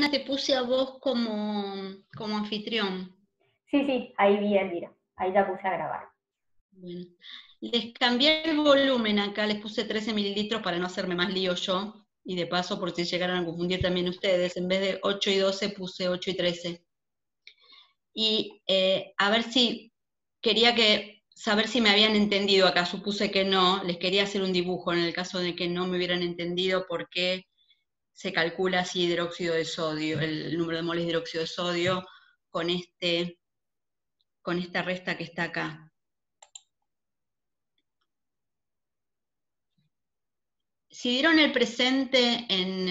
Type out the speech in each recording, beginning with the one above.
te puse a vos como anfitrión. Sí, ahí vi, Elvira. Ahí ya puse a grabar. Bueno, les cambié el volumen acá, les puse 13 mililitros para no hacerme más lío yo, y de paso por si llegaran a confundir también ustedes, en vez de 8 y 12 puse 8 y 13. Y a ver si, saber si me habían entendido acá, supuse que no, les quería hacer un dibujo en el caso de que no me hubieran entendido por qué se calcula así hidróxido de sodio, el número de moles de hidróxido de sodio con esta resta que está acá. Si dieron el presente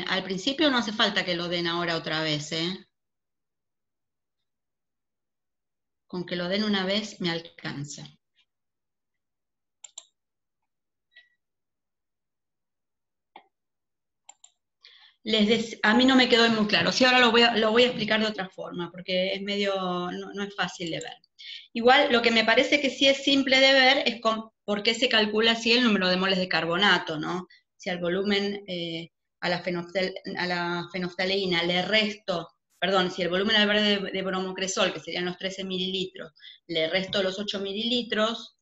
al principio, no hace falta que lo den ahora otra vez, ¿eh? Con que lo den una vez me alcanza. A mí no me quedó muy claro. Sí, ahora lo voy a explicar de otra forma, porque es no es fácil de ver. Igual, lo que me parece que sí es simple de ver es por qué se calcula así el número de moles de carbonato, ¿no? Si al volumen, a la fenolftaleína le resto, perdón, si el volumen al verde de bromocresol, que serían los 13 mililitros, le resto los 8 mililitros,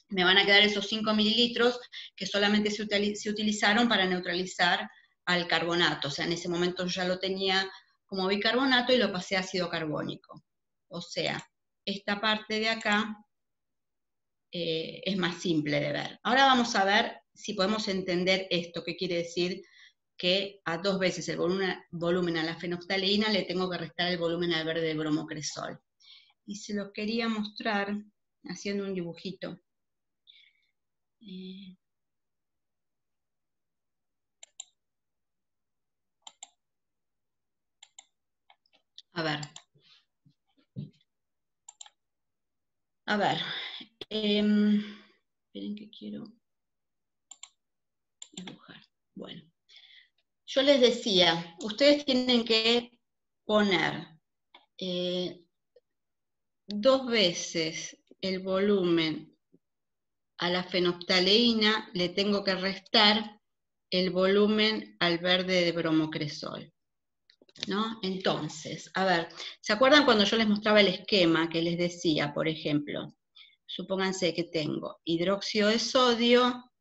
me van a quedar esos 5 mililitros que solamente se utilizaron para neutralizar al carbonato. O sea, en ese momento yo ya lo tenía como bicarbonato y lo pasé a ácido carbónico. O sea, esta parte de acá es más simple de ver. Ahora vamos a ver si podemos entender esto, qué quiere decir que a 2 veces el volumen a la fenolftaleína le tengo que restar el volumen al verde del bromocresol. Y se lo quería mostrar haciendo un dibujito. A ver. Esperen que quiero dibujar. Bueno, yo les decía, ustedes tienen que poner 2 veces el volumen a la fenolftaleína, le tengo que restar el volumen al verde de bromocresol, ¿no? Entonces, a ver, ¿se acuerdan cuando yo les mostraba el esquema que les decía, por ejemplo? Supónganse que tengo hidróxido de sodio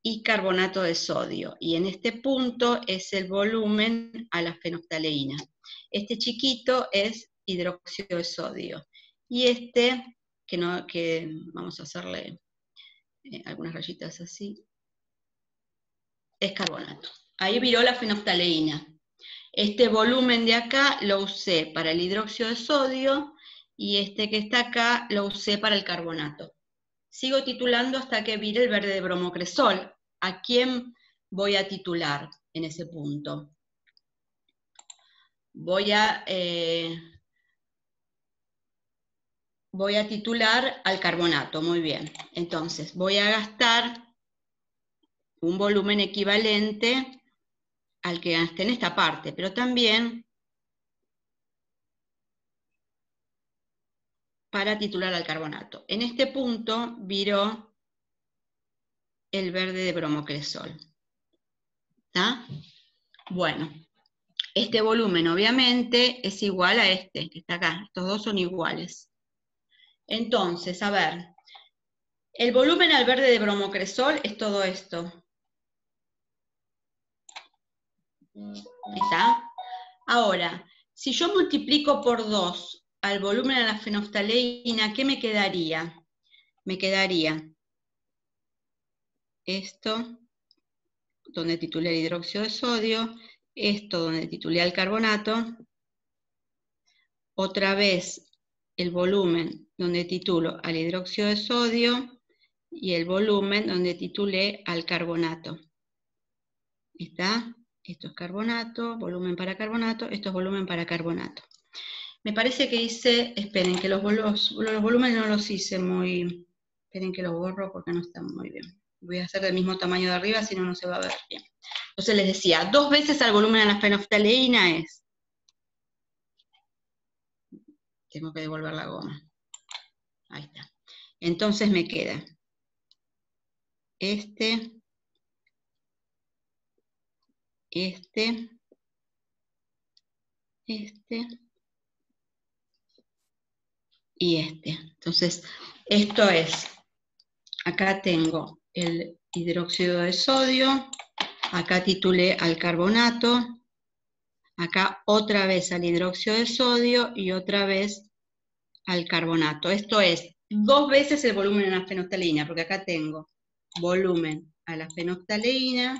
y carbonato de sodio, y en este punto es el volumen a la fenolftaleína. Este chiquito es hidróxido de sodio, y este, que vamos a hacerle algunas rayitas así, es carbonato. Ahí viró la fenolftaleína. Este volumen de acá lo usé para el hidróxido de sodio, y este que está acá lo usé para el carbonato. Sigo titulando hasta que vire el verde de bromocresol. ¿A quién voy a titular en ese punto? Voy a titular al carbonato, muy bien. Entonces, voy a gastar un volumen equivalente al que gasté en esta parte, pero también para titular al carbonato. En este punto viró el verde de bromocresol. ¿Está? Bueno, este volumen obviamente es igual a este que está acá. Estos dos son iguales. Entonces, a ver, el volumen al verde de bromocresol es todo esto. ¿Está? Ahora, si yo multiplico por 2 al volumen a la fenolftaleína, ¿qué me quedaría? Me quedaría esto, donde titulé el hidróxido de sodio, esto donde titulé el carbonato, otra vez el volumen donde titulo al hidróxido de sodio y el volumen donde titulé al carbonato. ¿Está? Esto es carbonato, volumen para carbonato, esto es volumen para carbonato. Me parece que hice, esperen, que los volúmenes no los hice muy, esperen que los borro porque no están muy bien. Voy a hacer del mismo tamaño de arriba, si no, no se va a ver bien. Entonces les decía, 2 veces al volumen a la fenolftaleína es, tengo que devolver la goma. Ahí está. Entonces me queda este, este y este. Entonces, esto es, acá tengo el hidróxido de sodio, acá titulé al carbonato, acá otra vez al hidróxido de sodio y otra vez al carbonato. Esto es 2 veces el volumen a la fenolftaleína, porque acá tengo volumen a la fenolftaleína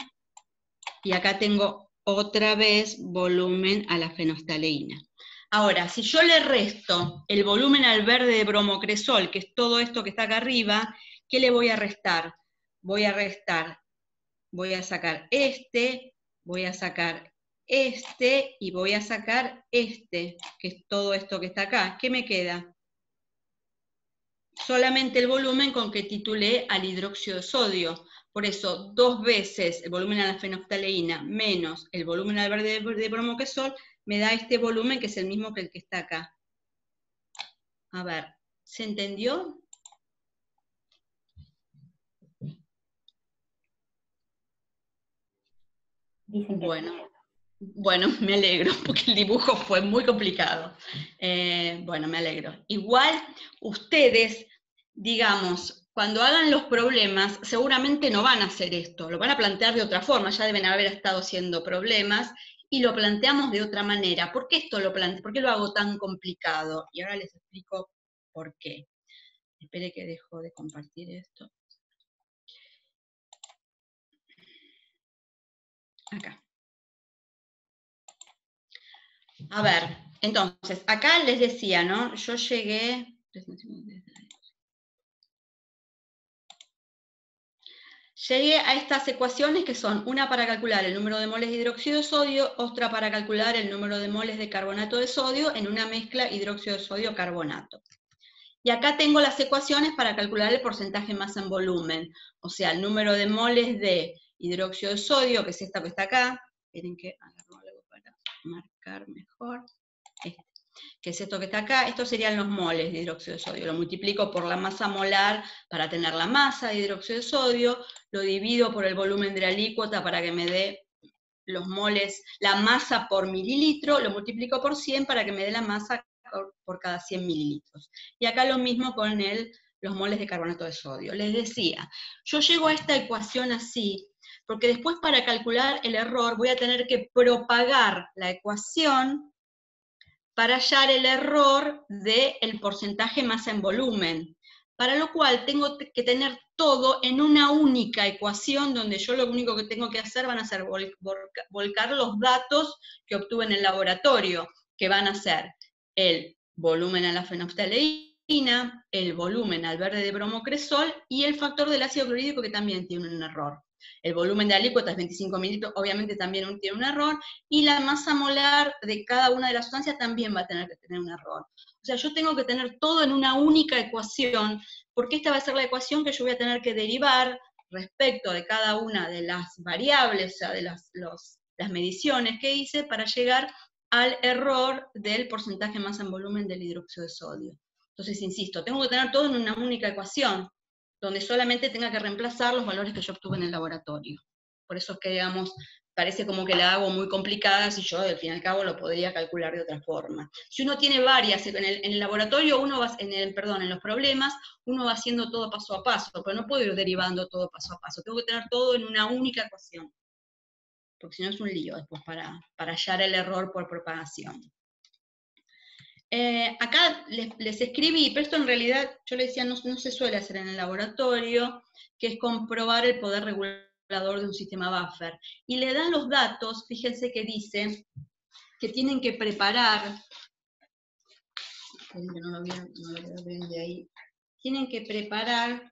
y acá tengo otra vez volumen a la fenolftaleína. Ahora, si yo le resto el volumen al verde de bromocresol, que es todo esto que está acá arriba, ¿qué le voy a restar? Voy a sacar este, voy a sacar este y voy a sacar este, que es todo esto que está acá. ¿Qué me queda? Solamente el volumen con que titulé al hidróxido de sodio. Por eso, 2 veces el volumen a la fenolftaleína menos el volumen al verde de bromocresol me da este volumen que es el mismo que el que está acá. A ver, ¿se entendió? Dicen que Bueno, me alegro, porque el dibujo fue muy complicado. Bueno, me alegro. Igual, ustedes, digamos, cuando hagan los problemas, seguramente no van a hacer esto, lo van a plantear de otra forma, ya deben haber estado haciendo problemas, y lo planteamos de otra manera. ¿Por qué esto por qué lo hago tan complicado? Y ahora les explico por qué. Espere que dejo de compartir esto. Acá. A ver, entonces, acá les decía, ¿no? Yo llegué a estas ecuaciones que son una para calcular el número de moles de hidróxido de sodio, otra para calcular el número de moles de carbonato de sodio en una mezcla hidróxido de sodio-carbonato. Y acá tengo las ecuaciones para calcular el porcentaje masa en volumen, o sea, el número de moles de hidróxido de sodio, que es esta que está acá, esperen que agarro algo para marcar mejor, que es esto que está acá, estos serían los moles de hidróxido de sodio, lo multiplico por la masa molar para tener la masa de hidróxido de sodio, lo divido por el volumen de la alícuota para que me dé los moles, la masa por mililitro, lo multiplico por 100 para que me dé la masa por cada 100 mililitros. Y acá lo mismo con los moles de carbonato de sodio. Les decía, yo llego a esta ecuación así, porque después para calcular el error voy a tener que propagar la ecuación para hallar el error del porcentaje masa en volumen, para lo cual tengo que tener todo en una única ecuación donde yo lo único que tengo que hacer van a ser volcar los datos que obtuve en el laboratorio, que van a ser el volumen a la fenolftaleína, el volumen al verde de bromocresol y el factor del ácido clorhídrico que también tiene un error. El volumen de alícuota es 25 mililitros, obviamente también tiene un error, y la masa molar de cada una de las sustancias también va a tener que tener un error. O sea, yo tengo que tener todo en una única ecuación, porque esta va a ser la ecuación que yo voy a tener que derivar respecto de cada una de las variables, o sea, de las mediciones que hice, para llegar al error del porcentaje masa en volumen del hidróxido de sodio. Entonces, insisto, tengo que tener todo en una única ecuación, donde solamente tenga que reemplazar los valores que yo obtuve en el laboratorio. Por eso es que, digamos, parece como que la hago muy complicada si yo, al fin y al cabo, lo podría calcular de otra forma. Si uno tiene varias, en el laboratorio, en los problemas, uno va haciendo todo paso a paso, pero no puedo ir derivando todo paso a paso, tengo que tener todo en una única ecuación, porque si no es un lío después para hallar el error por propagación. Acá les escribí, pero esto en realidad, yo les decía, no se suele hacer en el laboratorio, que es comprobar el poder regulador de un sistema buffer. Y le dan los datos, fíjense que dice que tienen que preparar, no lo veo bien de ahí, tienen que preparar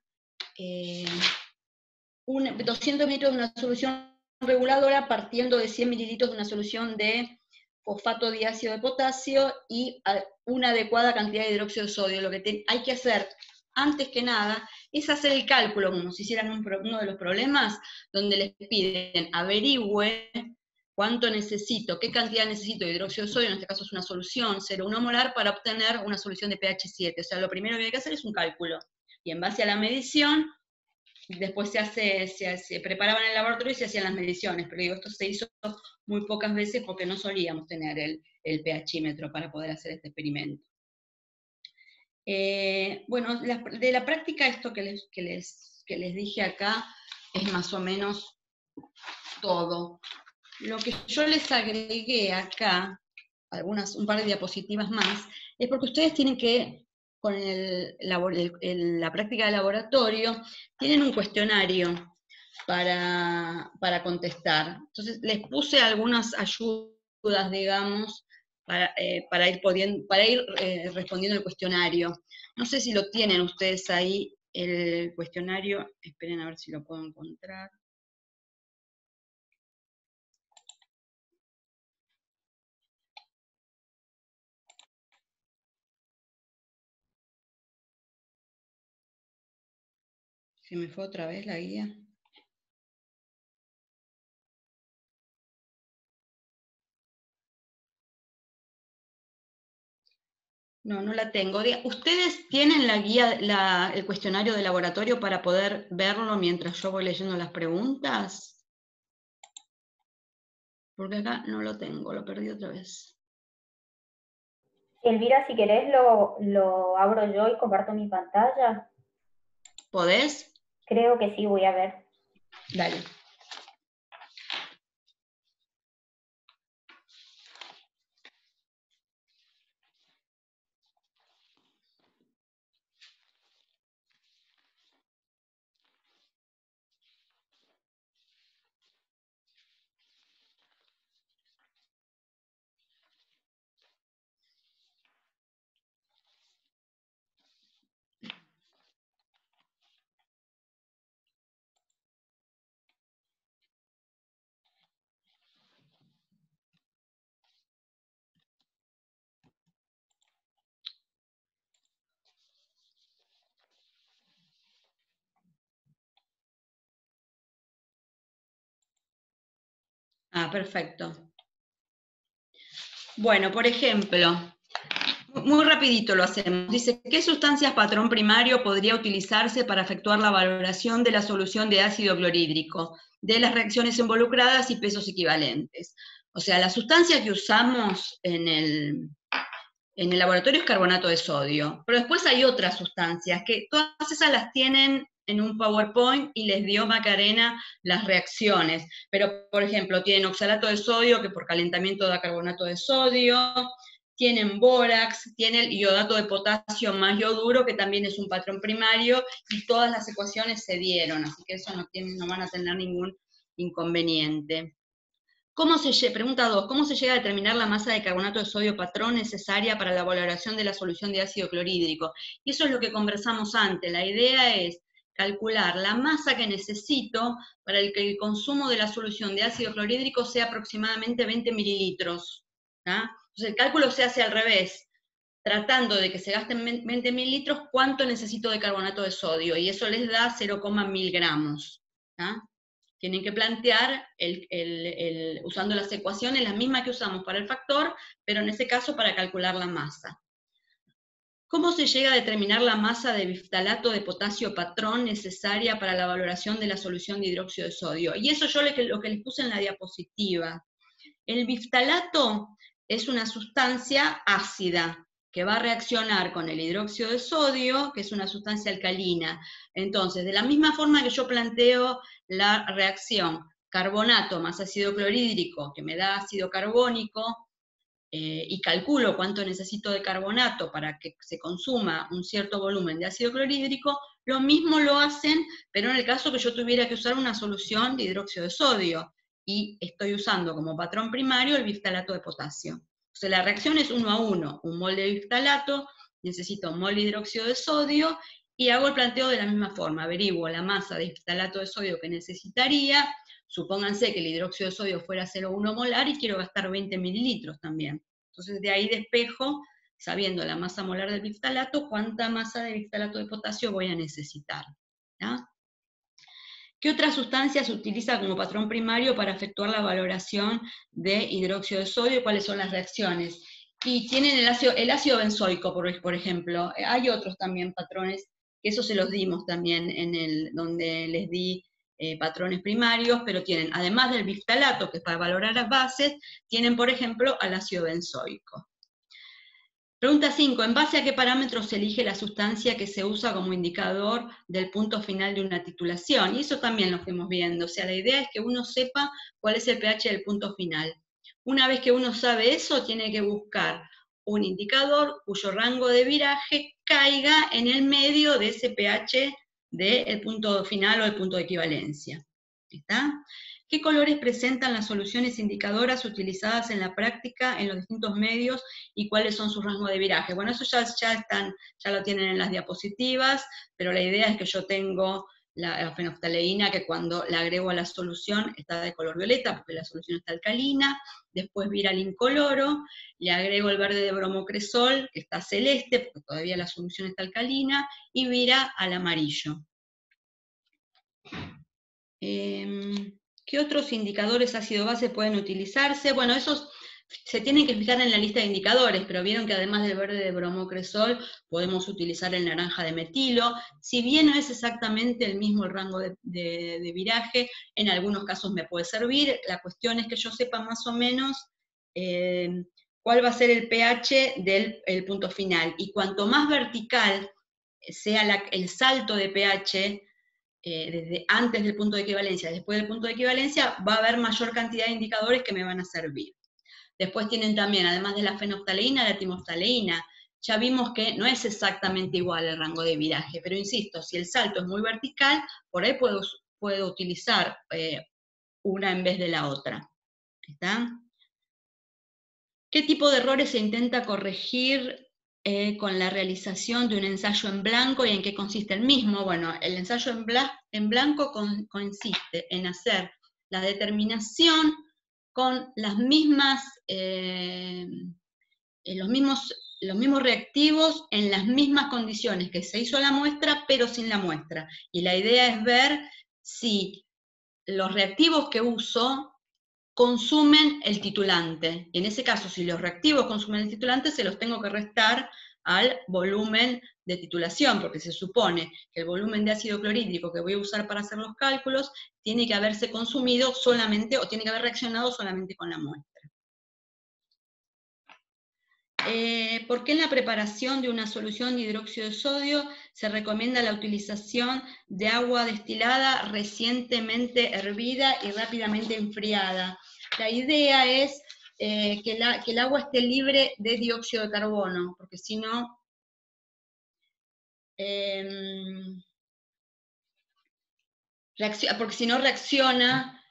200 mililitros de una solución reguladora partiendo de 100 mililitros de una solución de fosfato diácido de potasio y una adecuada cantidad de hidróxido de sodio. Lo que hay que hacer, antes que nada, es hacer el cálculo, como si hicieran uno de los problemas, donde les piden averigüe cuánto necesito, qué cantidad necesito de hidróxido de sodio, en este caso es una solución 0,1 molar, para obtener una solución de pH 7. O sea, lo primero que hay que hacer es un cálculo. Y en base a la medición, después se preparaban en el laboratorio y se hacían las mediciones, pero digo, esto se hizo muy pocas veces porque no solíamos tener el pHímetro para poder hacer este experimento. Bueno, de la práctica esto que les dije acá es más o menos todo. Lo que yo les agregué acá, un par de diapositivas más, es porque ustedes tienen que, con la práctica de laboratorio, tienen un cuestionario para contestar. Entonces les puse algunas ayudas, digamos, para ir respondiendo el cuestionario. No sé si lo tienen ustedes ahí, el cuestionario. Esperen a ver si lo puedo encontrar. ¿Se me fue otra vez la guía? No, no la tengo. ¿Ustedes tienen la guía, el cuestionario de laboratorio para poder verlo mientras yo voy leyendo las preguntas? Porque acá no lo tengo, lo perdí otra vez. Elvira, si querés lo abro yo y comparto mi pantalla. ¿Podés? Creo que sí, voy a ver. Dale. Ah, perfecto. Bueno, por ejemplo, muy rapidito lo hacemos. Dice, ¿qué sustancias patrón primario podría utilizarse para efectuar la valoración de la solución de ácido clorhídrico, de las reacciones involucradas y pesos equivalentes? O sea, la sustancia que usamos en el laboratorio es carbonato de sodio, pero después hay otras sustancias que todas esas las tienen en un PowerPoint y les dio Macarena las reacciones. Pero, por ejemplo, tienen oxalato de sodio, que por calentamiento da carbonato de sodio, tienen bórax, tienen iodato de potasio más yoduro, que también es un patrón primario, y todas las ecuaciones se dieron, así que eso no van a tener ningún inconveniente. Pregunta 2, ¿cómo se llega a determinar la masa de carbonato de sodio patrón necesaria para la valoración de la solución de ácido clorhídrico? Y eso es lo que conversamos antes. La idea es calcular la masa que necesito para que el consumo de la solución de ácido clorhídrico sea aproximadamente 20 mililitros. Entonces el cálculo se hace al revés, tratando de que se gasten 20 mililitros, ¿cuánto necesito de carbonato de sodio? Y eso les da 0,1000 gramos. Tienen que plantear, usando las ecuaciones, las mismas que usamos para el factor, pero en ese caso para calcular la masa. ¿Cómo se llega a determinar la masa de biftalato de potasio patrón necesaria para la valoración de la solución de hidróxido de sodio? Y eso yo lo que les puse en la diapositiva. El biftalato es una sustancia ácida que va a reaccionar con el hidróxido de sodio, que es una sustancia alcalina. Entonces, de la misma forma que yo planteo la reacción carbonato más ácido clorhídrico, que me da ácido carbónico, y calculo cuánto necesito de carbonato para que se consuma un cierto volumen de ácido clorhídrico, lo mismo lo hacen, pero en el caso que yo tuviera que usar una solución de hidróxido de sodio, y estoy usando como patrón primario el biftalato de potasio. O sea, la reacción es 1 a 1, un mol de biftalato, necesito un mol de hidróxido de sodio, y hago el planteo de la misma forma, averiguo la masa de biftalato de sodio que necesitaría, supónganse que el hidróxido de sodio fuera 0,1 molar y quiero gastar 20 mililitros también. Entonces de ahí despejo, sabiendo la masa molar del biftalato, cuánta masa de biftalato de potasio voy a necesitar. ¿Qué otra sustancia se utiliza como patrón primario para efectuar la valoración de hidróxido de sodio? ¿Cuáles son las reacciones? Y tienen el ácido benzoico, por ejemplo. Hay otros también patrones que eso se los dimos también donde les di patrones primarios, pero tienen, además del biftalato, que es para valorar las bases, tienen, por ejemplo, al ácido benzoico. Pregunta 5. ¿En base a qué parámetros se elige la sustancia que se usa como indicador del punto final de una titulación? Y eso también lo fuimos viendo. O sea, la idea es que uno sepa cuál es el pH del punto final. Una vez que uno sabe eso, tiene que buscar un indicador cuyo rango de viraje caiga en el medio de ese pH del punto final o del punto de equivalencia. ¿Está? ¿Qué colores presentan las soluciones indicadoras utilizadas en la práctica en los distintos medios y cuáles son sus rangos de viraje? Bueno, eso ya lo tienen en las diapositivas, pero la idea es que yo tengo la fenoftaleína, que cuando la agrego a la solución está de color violeta, porque la solución está alcalina, después vira al incoloro, le agrego el verde de bromocresol, que está celeste, porque todavía la solución está alcalina, y vira al amarillo. ¿Qué otros indicadores ácido-base pueden utilizarse? Bueno, esos se tienen que fijar en la lista de indicadores, pero vieron que además del verde de bromocresol podemos utilizar el naranja de metilo. Si bien no es exactamente el mismo el rango de viraje, en algunos casos me puede servir. La cuestión es que yo sepa más o menos cuál va a ser el pH del punto final. Y cuanto más vertical sea el salto de pH, desde antes del punto de equivalencia, después del punto de equivalencia, va a haber mayor cantidad de indicadores que me van a servir. Después tienen también, además de la fenoftaleína, la timoftaleína. Ya vimos que no es exactamente igual el rango de viraje, pero insisto, si el salto es muy vertical, por ahí puedo utilizar una en vez de la otra. ¿Está? ¿Qué tipo de errores se intenta corregir con la realización de un ensayo en blanco y en qué consiste el mismo? Bueno, el ensayo en blanco consiste en hacer la determinación con las mismas, los mismos reactivos en las mismas condiciones que se hizo la muestra, pero sin la muestra. Y la idea es ver si los reactivos que uso consumen el titulante. Y en ese caso, si los reactivos consumen el titulante, se los tengo que restar al volumen de titulación, porque se supone que el volumen de ácido clorhídrico que voy a usar para hacer los cálculos tiene que haberse consumido solamente, o tiene que haber reaccionado solamente con la muestra. ¿Por qué en la preparación de una solución de hidróxido de sodio se recomienda la utilización de agua destilada recientemente hervida y rápidamente enfriada? La idea es que el agua esté libre de dióxido de carbono, porque si no, reacciona.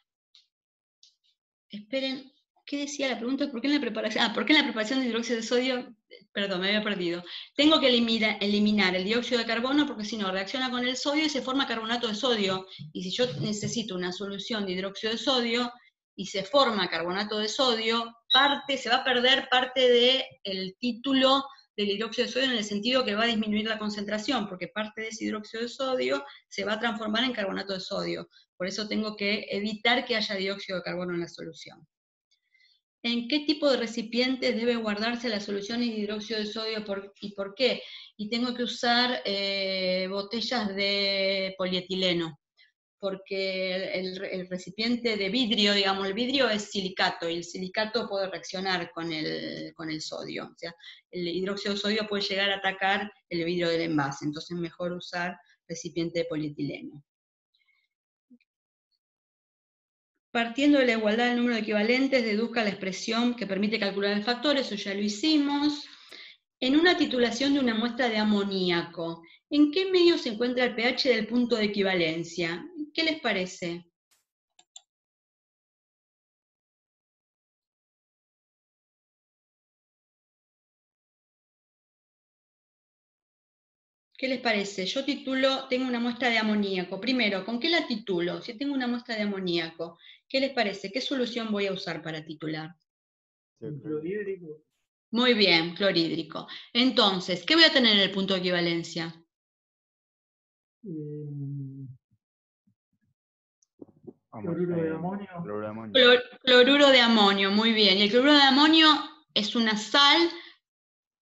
Esperen, ¿qué decía la pregunta? ¿Por qué en la preparación de hidróxido de sodio? Perdón, me había perdido. Tengo que eliminar el dióxido de carbono porque si no reacciona con el sodio y se forma carbonato de sodio. Y si yo necesito una solución de hidróxido de sodio y se forma carbonato de sodio, se va a perder parte del título del hidróxido de sodio en el sentido que va a disminuir la concentración, porque parte de ese hidróxido de sodio se va a transformar en carbonato de sodio. Por eso tengo que evitar que haya dióxido de carbono en la solución. ¿En qué tipo de recipientes debe guardarse la solución de hidróxido de sodio y por qué? Y tengo que usar botellas de polietileno, porque el recipiente de vidrio, digamos, el vidrio es silicato, y el silicato puede reaccionar con el sodio. O sea, el hidróxido de sodio puede llegar a atacar el vidrio del envase, entonces es mejor usar recipiente de polietileno. Partiendo de la igualdad del número de equivalentes, deduzca la expresión que permite calcular el factor, eso ya lo hicimos. En una titulación de una muestra de amoníaco, ¿en qué medio se encuentra el pH del punto de equivalencia? ¿Qué les parece? ¿Qué les parece? Yo tengo una muestra de amoníaco. Primero, ¿con qué la titulo? Si tengo una muestra de amoníaco, ¿qué les parece? ¿Qué solución voy a usar para titular? Clorhídrico. Muy bien, clorhídrico. Entonces, ¿qué voy a tener en el punto de equivalencia? Cloruro de amonio. Cloruro de amonio, muy bien. Y el cloruro de amonio es una sal,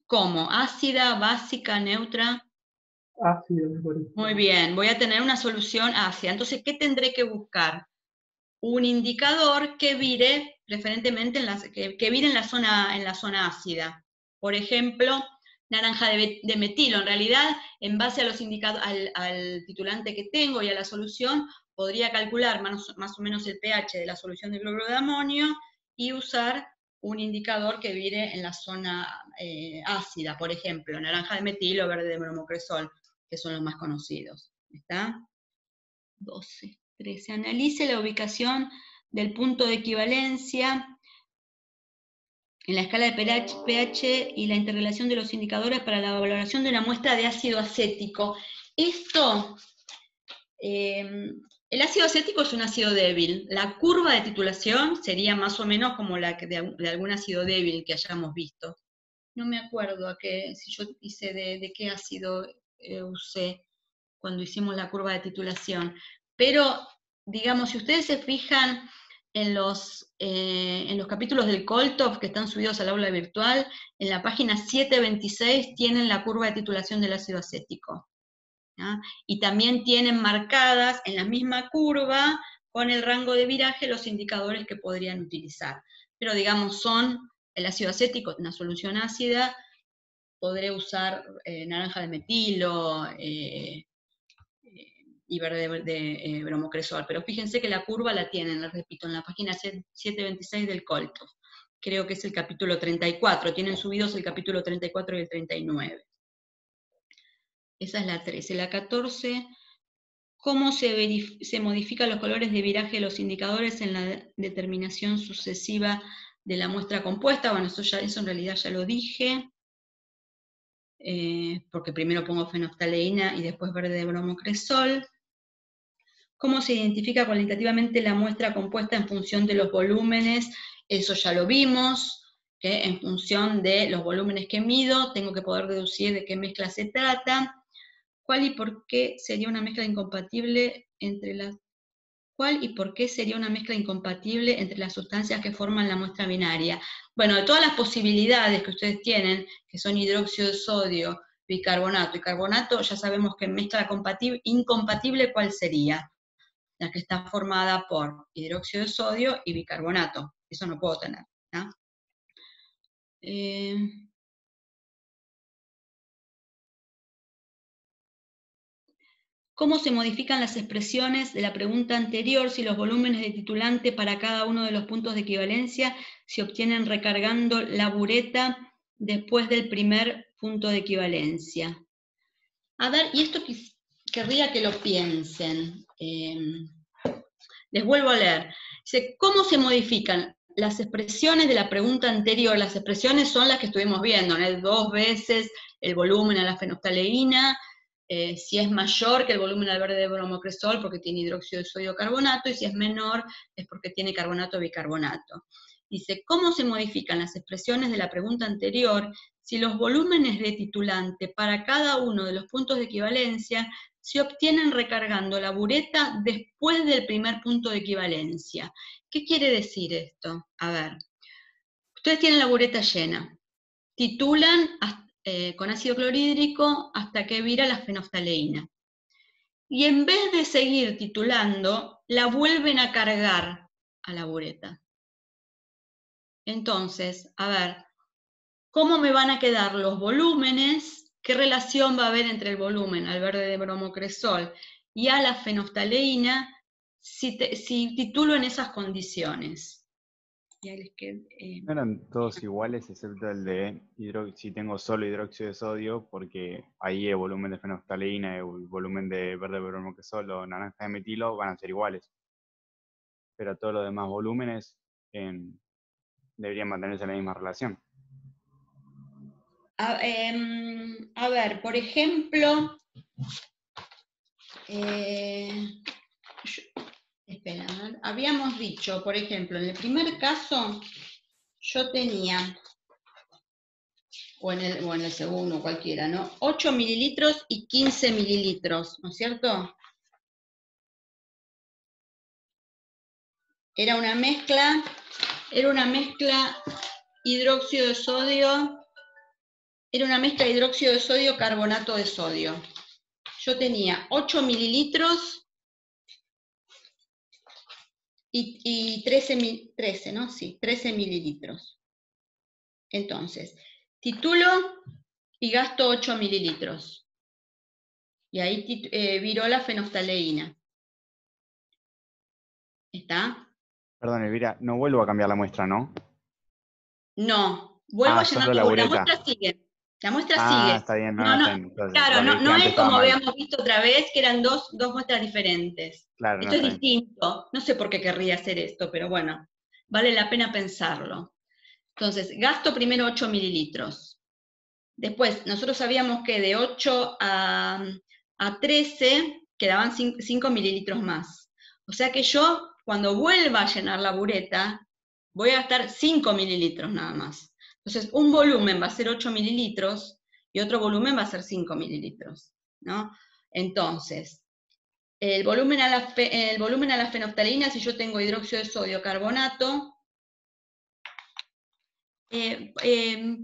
¿cómo? Ácida, básica, neutra. Ácido, me parece. Muy bien, voy a tener una solución ácida. Entonces, ¿qué tendré que buscar? Un indicador que vire preferentemente que vire en la zona ácida. Por ejemplo, naranja de metilo. En realidad, en base a los al titulante que tengo y a la solución, podría calcular más o menos el pH de la solución de cloruro de amonio y usar un indicador que vire en la zona ácida, por ejemplo, naranja de metilo, verde de bromocresol, que son los más conocidos. ¿Está? 12. 13. Analice la ubicación del punto de equivalencia en la escala de pH y la interrelación de los indicadores para la valoración de una muestra de ácido acético. Esto, el ácido acético es un ácido débil. La curva de titulación sería más o menos como la de algún ácido débil que hayamos visto. No me acuerdo si yo hice de qué ácido usé cuando hicimos la curva de titulación. Pero, digamos, si ustedes se fijan en los capítulos del Coltop que están subidos al aula virtual, en la página 726 tienen la curva de titulación del ácido acético. ¿Ya? Y también tienen marcadas en la misma curva, con el rango de viraje, los indicadores que podrían utilizar. Pero, digamos, son el ácido acético, una solución ácida, podré usar naranja de metilo, y verde de bromocresol, pero fíjense que la curva la tienen, les repito, en la página 726 del Coltop. Creo que es el capítulo 34, tienen subidos el capítulo 34 y el 39. Esa es la 13. La 14, ¿cómo se modifican los colores de viraje de los indicadores en la determinación sucesiva de la muestra compuesta? Bueno, eso en realidad ya lo dije, porque primero pongo fenoftaleína y después verde de bromocresol. ¿Cómo se identifica cualitativamente la muestra compuesta en función de los volúmenes? Eso ya lo vimos, que en función de los volúmenes que mido, tengo que poder deducir de qué mezcla se trata. ¿Cuál y por qué sería una mezcla incompatible entre las... ¿Cuál y por qué sería una mezcla incompatible entre las sustancias que forman la muestra binaria? Bueno, de todas las posibilidades que ustedes tienen, que son hidróxido de sodio, bicarbonato y carbonato, ya sabemos que mezcla incompatible, ¿cuál sería? La que está formada por hidróxido de sodio y bicarbonato. Eso no puedo tener, ¿no? ¿Cómo se modifican las expresiones de la pregunta anterior si los volúmenes de titulante para cada uno de los puntos de equivalencia se obtienen recargando la bureta después del primer punto de equivalencia? A ver, y esto querría que lo piensen. Les vuelvo a leer. Dice, ¿cómo se modifican las expresiones de la pregunta anterior? Las expresiones son las que estuvimos viendo, ¿no? 2 veces el volumen a la fenoftaleína, si es mayor que el volumen al verde de bromocresol porque tiene hidróxido de sodio carbonato, y si es menor es porque tiene carbonato o bicarbonato. Dice, ¿cómo se modifican las expresiones de la pregunta anterior si los volúmenes de titulante para cada uno de los puntos de equivalencia se obtienen recargando la bureta después del primer punto de equivalencia? ¿Qué quiere decir esto? A ver, ustedes tienen la bureta llena, titulan con ácido clorhídrico hasta que vira la fenoftaleína. Y en vez de seguir titulando, la vuelven a cargar a la bureta. Entonces, a ver, ¿cómo me van a quedar los volúmenes? ¿Qué relación va a haber entre el volumen al verde de bromocresol y a la fenoftaleína si titulo en esas condiciones? No eran todos iguales excepto el de si tengo solo hidróxido de sodio, porque ahí el volumen de fenoftaleína y el volumen de verde de bromocresol o naranja de metilo van a ser iguales. Pero todos los demás volúmenes deberían mantenerse en la misma relación. A ver, por ejemplo, espera, habíamos dicho, por ejemplo, en el primer caso, yo tenía, o en el segundo, cualquiera, ¿no? 8 mililitros y 15 mililitros, ¿no es cierto? Era una mezcla hidróxido de sodio, carbonato de sodio. yo tenía 8 mililitros y 13, ¿no? Sí, 13 mililitros. Entonces, titulo y gasto 8 mililitros. Y ahí viró la fenoftaleína. ¿Está? Perdón, Elvira, no vuelvo a cambiar la muestra, ¿no? No, vuelvo a llenar solo la la bureta. muestra sigue. La muestra sigue. Está bien, No, está bien. Entonces, claro, lo que dije no antes es estaba como mal. habíamos visto otra vez, que eran dos muestras diferentes. Claro, Esto es está bien. distinto. No sé por qué querría hacer esto, pero bueno, vale la pena pensarlo. Entonces, gasto primero 8 mililitros. Después, nosotros sabíamos que de 8 a 13 quedaban 5 mililitros más. O sea que yo, cuando vuelva a llenar la bureta, voy a gastar 5 mililitros nada más. Entonces, un volumen va a ser 8 mililitros y otro volumen va a ser 5 mililitros, ¿no? Entonces, el volumen a la fenoftalina, si yo tengo hidróxido de sodio, carbonato,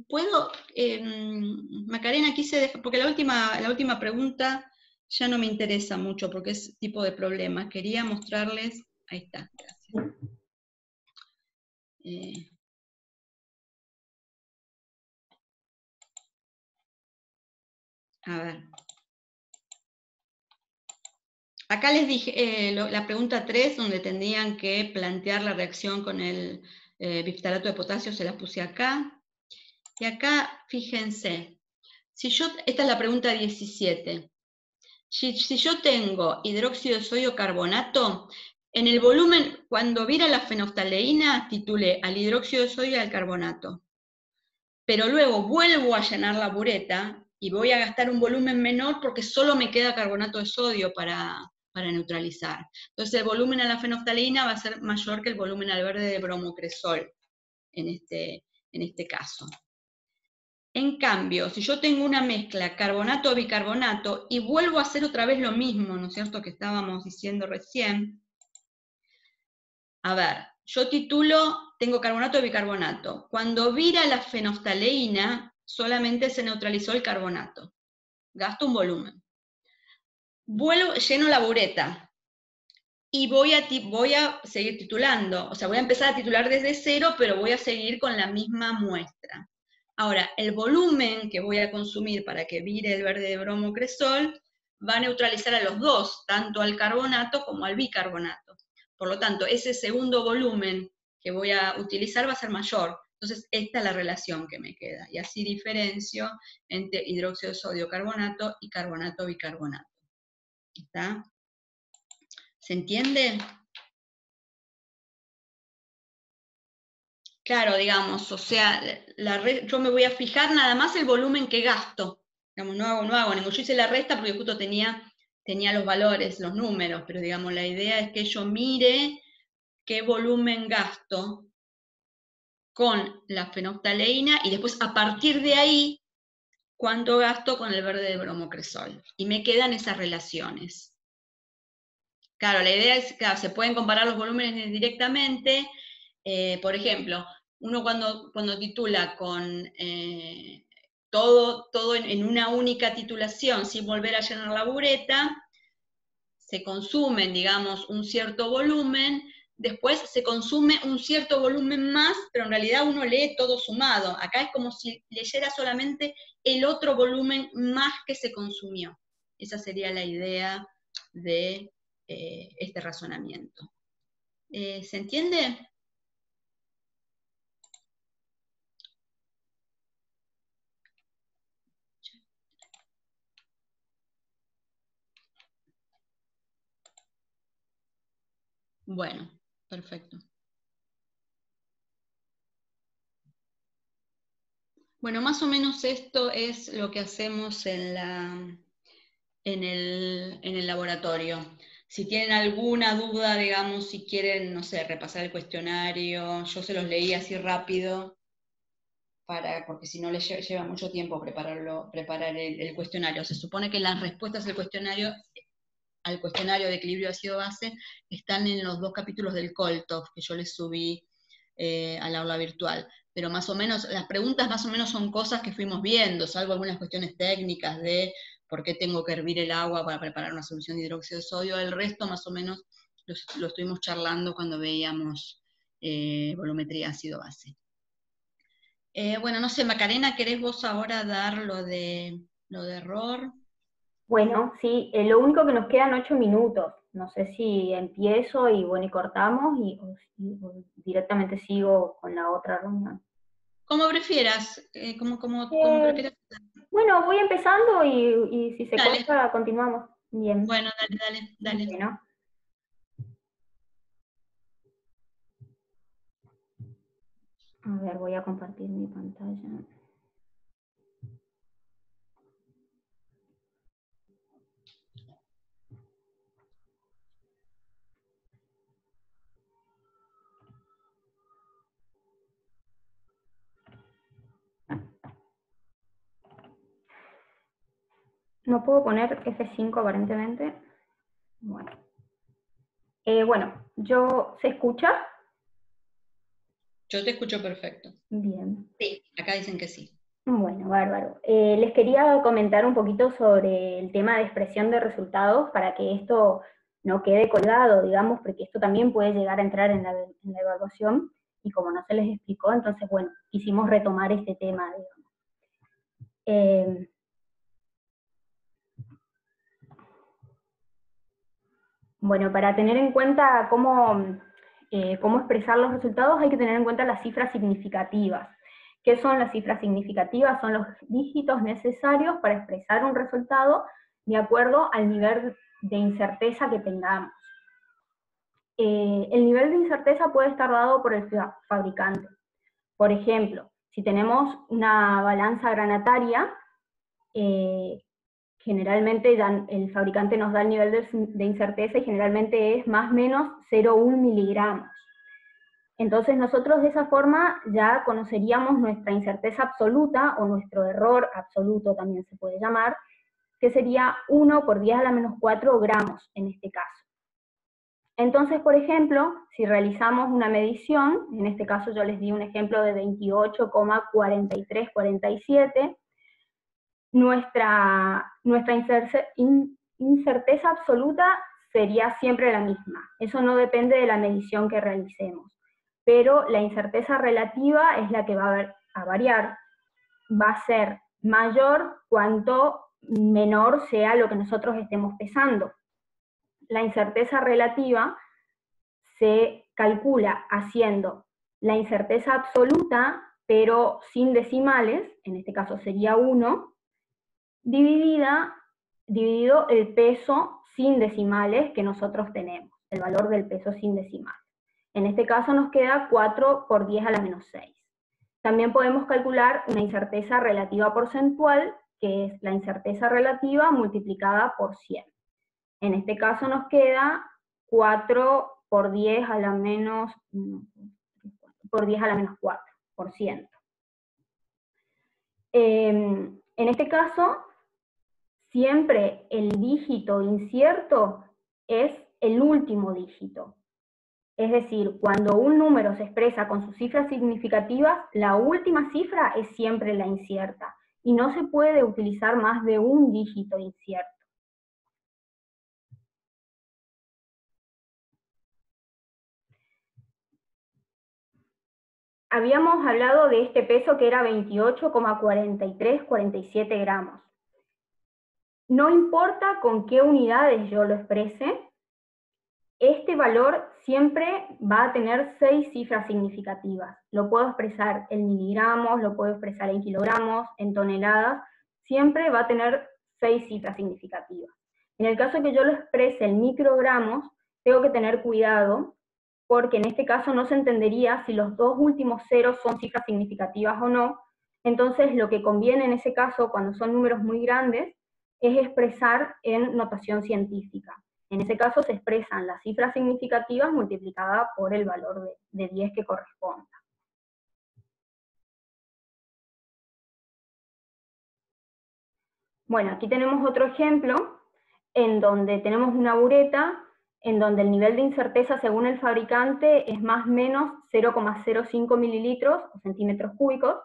puedo, Macarena, porque la última pregunta ya no me interesa mucho porque es tipo de problema. Quería mostrarles, ahí está, gracias. A ver. Acá les dije la pregunta 3, donde tendrían que plantear la reacción con el biftalato de potasio, se la puse acá. Y acá, fíjense, esta es la pregunta 17. Si yo tengo hidróxido de sodio carbonato, en el volumen, cuando vira la fenoftaleína, titulé al hidróxido de sodio y al carbonato. Pero luego vuelvo a llenar la bureta y voy a gastar un volumen menor porque solo me queda carbonato de sodio para neutralizar. Entonces el volumen a la fenoftaleína va a ser mayor que el volumen al verde de bromocresol en este caso. En cambio, si yo tengo una mezcla carbonato-bicarbonato y vuelvo a hacer otra vez lo mismo, ¿no es cierto?, que estábamos diciendo recién. A ver, yo tengo carbonato-bicarbonato. Cuando vira la fenoftaleína, solamente se neutralizó el carbonato. Gasto un volumen. Lleno la bureta. Y voy a seguir titulando. O sea, voy a empezar a titular desde cero, pero voy a seguir con la misma muestra. Ahora, el volumen que voy a consumir para que vire el verde de bromocresol va a neutralizar a los dos, tanto al carbonato como al bicarbonato. Por lo tanto, ese segundo volumen que voy a utilizar va a ser mayor. Entonces, esta es la relación que me queda. Y así diferencio entre hidróxido de sodio carbonato y carbonato bicarbonato. ¿Está? ¿Se entiende? Claro, digamos, o sea, yo me voy a fijar nada más el volumen que gasto. Digamos, no hago ningún. Yo hice la resta porque justo tenía los valores, los números, pero digamos, la idea es que yo mire qué volumen gasto con la fenoftaleína y después a partir de ahí, cuánto gasto con el verde de bromocresol. Y me quedan esas relaciones. Claro, la idea es, claro, se pueden comparar los volúmenes directamente. Por ejemplo, uno cuando titula con todo en una única titulación, sin volver a llenar la bureta, se consumen, digamos, un cierto volumen, después se consume un cierto volumen más, pero en realidad uno lee todo sumado. Acá es como si leyera solamente el otro volumen más que se consumió. Esa sería la idea de este razonamiento. ¿Se entiende? Bueno, perfecto. Bueno, más o menos esto es lo que hacemos en el laboratorio. Si tienen alguna duda, digamos, si quieren, no sé, repasar el cuestionario, yo se los leí así rápido, porque si no les lleva mucho tiempo preparar el cuestionario. Se supone que las respuestas al cuestionario de equilibrio ácido-base están en los 2 capítulos del Koltov, que yo les subí al aula virtual. Pero más o menos, las preguntas más o menos son cosas que fuimos viendo, salvo algunas cuestiones técnicas de por qué tengo que hervir el agua para preparar una solución de hidróxido de sodio. El resto más o menos lo estuvimos charlando cuando veíamos volumetría ácido-base. Bueno, no sé, Macarena, ¿querés vos ahora dar lo de error? Bueno, sí, lo único que nos quedan 8 minutos. No sé si empiezo y bueno, y cortamos o directamente sigo con la otra reunión. Como prefieras, como prefieras. Bueno, voy empezando y si se Dale. corta, continuamos. Bien. Bueno, dale. Bueno. A ver, voy a compartir mi pantalla. No puedo poner F5 aparentemente. Bueno. ¿se escucha? Yo te escucho perfecto. Bien. Sí, acá dicen que sí. Bueno, bárbaro. Les quería comentar un poquito sobre el tema de expresión de resultados para que esto no quede colgado, digamos, porque esto también puede llegar a entrar en la evaluación, y como no se les explicó, entonces, bueno, quisimos retomar este tema, digamos. Bueno, para tener en cuenta cómo expresar los resultados hay que tener en cuenta las cifras significativas. ¿Qué son las cifras significativas? Son los dígitos necesarios para expresar un resultado de acuerdo al nivel de incerteza que tengamos. El nivel de incerteza puede estar dado por el fabricante. Por ejemplo, si tenemos una balanza granataria, generalmente el fabricante nos da el nivel de incerteza y generalmente es más o menos 0,1 miligramos. Entonces nosotros de esa forma ya conoceríamos nuestra incerteza absoluta, o nuestro error absoluto también se puede llamar, que sería 1 por 10 a la menos 4 gramos en este caso. Entonces, por ejemplo, si realizamos una medición, en este caso yo les di un ejemplo de 28,4347, nuestra incerteza absoluta sería siempre la misma. Eso no depende de la medición que realicemos. Pero la incerteza relativa es la que va a variar. Va a ser mayor cuanto menor sea lo que nosotros estemos pesando. La incerteza relativa se calcula haciendo la incerteza absoluta, pero sin decimales, en este caso sería 1, dividido el peso sin decimales que nosotros tenemos, el valor del peso sin decimales. En este caso nos queda 4 por 10 a la menos 6. También podemos calcular una incerteza relativa porcentual, que es la incerteza relativa multiplicada por 100. En este caso nos queda 4 por 10 a la menos 4%. En este caso, siempre el dígito incierto es el último dígito. Es decir, cuando un número se expresa con sus cifras significativas, la última cifra es siempre la incierta, y no se puede utilizar más de un dígito incierto. Habíamos hablado de este peso que era 28,4347 gramos. No importa con qué unidades yo lo exprese, este valor siempre va a tener 6 cifras significativas. Lo puedo expresar en miligramos, lo puedo expresar en kilogramos, en toneladas, siempre va a tener 6 cifras significativas. En el caso que yo lo exprese en microgramos, tengo que tener cuidado, porque en este caso no se entendería si los dos últimos ceros son cifras significativas o no. Entonces lo que conviene en ese caso, cuando son números muy grandes, es expresar en notación científica. En ese caso se expresan las cifras significativas multiplicadas por el valor de 10 que corresponda. Bueno, aquí tenemos otro ejemplo, en donde tenemos una bureta, en donde el nivel de incerteza según el fabricante es más o menos 0,05 mililitros o centímetros cúbicos.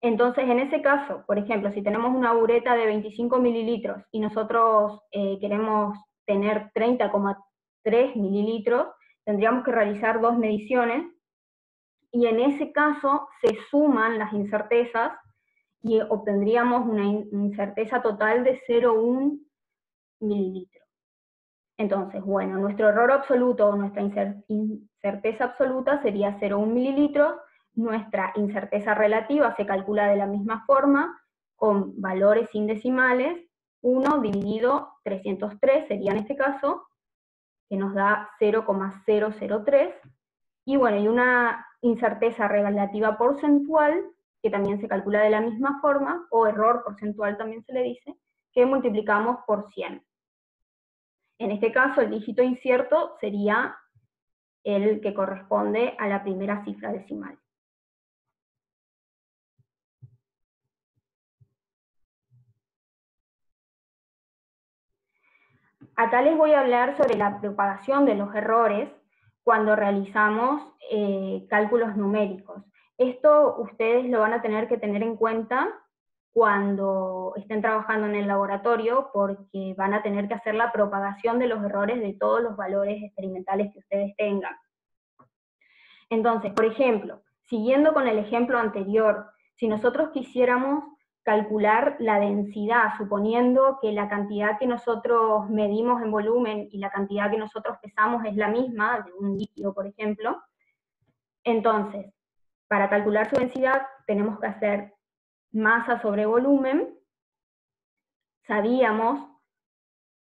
Entonces, en ese caso, por ejemplo, si tenemos una bureta de 25 mililitros y nosotros queremos tener 30,3 mililitros, tendríamos que realizar 2 mediciones, y en ese caso se suman las incertezas y obtendríamos una incerteza total de 0,1 mililitros. Entonces, bueno, nuestro error absoluto o nuestra incerteza absoluta sería 0,1 mililitros, nuestra incerteza relativa se calcula de la misma forma, con valores sin decimales, 1 dividido 303 sería en este caso, que nos da 0,003, y bueno, y una incerteza relativa porcentual, que también se calcula de la misma forma, o error porcentual también se le dice, que multiplicamos por 100. En este caso, el dígito incierto sería el que corresponde a la primera cifra decimal. Acá les voy a hablar sobre la propagación de los errores cuando realizamos cálculos numéricos. Esto ustedes lo van a tener que tener en cuenta cuando estén trabajando en el laboratorio, porque van a tener que hacer la propagación de los errores de todos los valores experimentales que ustedes tengan. Entonces, por ejemplo, siguiendo con el ejemplo anterior, si nosotros quisiéramos calcular la densidad, suponiendo que la cantidad que nosotros medimos en volumen y la cantidad que nosotros pesamos es la misma, de un líquido, por ejemplo, entonces, para calcular su densidad tenemos que hacer masa sobre volumen, sabíamos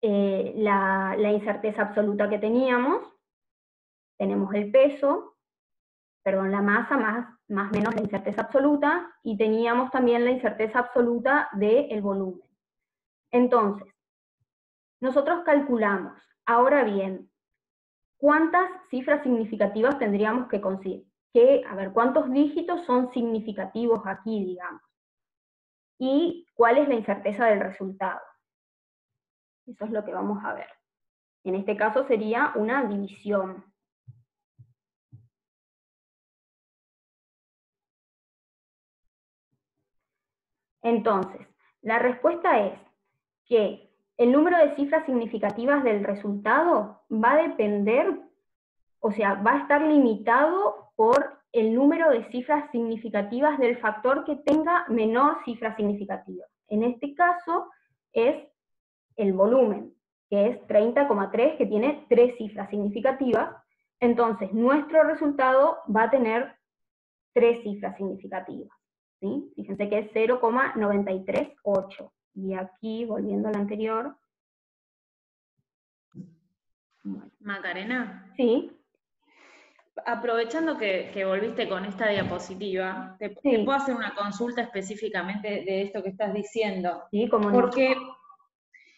la incerteza absoluta que teníamos, tenemos el peso, perdón, la masa más menos la incerteza absoluta, y teníamos también la incerteza absoluta del volumen. Entonces, nosotros calculamos, ahora bien, ¿cuántas cifras significativas tendríamos que conseguir? A ver, ¿cuántos dígitos son significativos aquí, digamos? ¿Y cuál es la incerteza del resultado? Eso es lo que vamos a ver. En este caso sería una división. Entonces, la respuesta es que el número de cifras significativas del resultado va a depender, o sea, va a estar limitado por el número de cifras significativas del factor que tenga menor cifra significativa. En este caso es el volumen, que es 30,3, que tiene 3 cifras significativas. Entonces, nuestro resultado va a tener 3 cifras significativas. ¿Sí? Fíjense que es 0,938. Y aquí, volviendo al anterior. Bueno. Macarena. Sí. Aprovechando que volviste con esta diapositiva, te puedo hacer una consulta específicamente de esto que estás diciendo. Sí, cómo no. Porque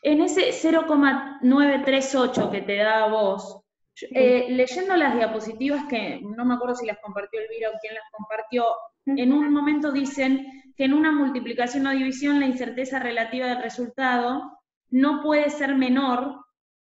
en ese 0,938 que te da a vos, leyendo las diapositivas, que no me acuerdo si las compartió Elvira o quién las compartió, en un momento dicen que en una multiplicación o división la incerteza relativa del resultado no puede ser menor